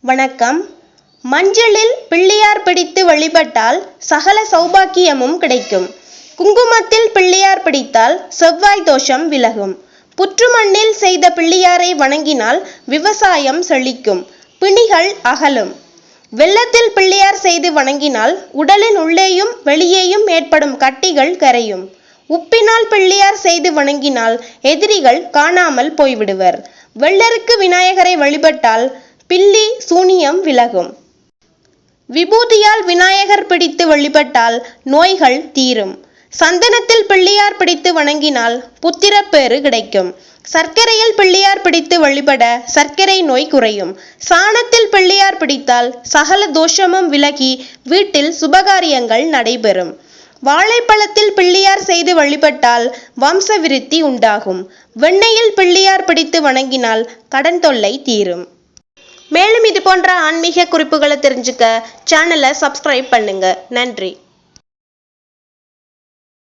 வணக்கம். மஞ்சளில் பிள்ளையார் பிடித்து வழிபட்டால் சகல சௌபாக்கியமும் கிடைக்கும். குங்குமத்தில் பிள்ளையார் பிடித்தால் செவ்வாய் தோஷம் விலகும். புற்றுமண்ணில் செய்த பிள்ளையாரை வணங்கினால் விவசாயம் செழிக்கும், பிணிகள் அகலும். வெள்ளத்தில் பிள்ளையார் செய்து வணங்கினால் உடலின் உள்ளேயும் வெளியேயும் ஏற்படும் கட்டிகள் கரையும். உப்பினால் பிள்ளையார் செய்து வணங்கினால் எதிரிகள் காணாமல் போய்விடுவர். வெள்ளருக்கு விநாயகரை வழிபட்டால் பில்லி சூனியம் விலகும். விபூதியால் விநாயகர் பிடித்து வழிபட்டால் நோய்கள் தீரும். சந்தனத்தில் பிள்ளையார் பிடித்து வணங்கினால் புத்திரப்பேறு கிடைக்கும். சர்க்கரையில் பிள்ளையார் பிடித்து வழிபட சர்க்கரை நோய் குறையும். சாணத்தில் பிள்ளையார் பிடித்தால் சகல தோஷமும் விலகி வீட்டில் சுபகாரியங்கள் நடைபெறும். வாழைப்பழத்தில் பிள்ளையார் செய்து வழிபட்டால் வம்ச விருத்தி உண்டாகும். வெண்ணெயில் பிள்ளையார் பிடித்து வணங்கினால் கடன் தொல்லை தீரும். மேலும் இது போன்ற ஆன்மீக குறிப்புகளை தெரிஞ்சுக்க சேனலை சப்ஸ்கிரைப் பண்ணுங்க. நன்றி.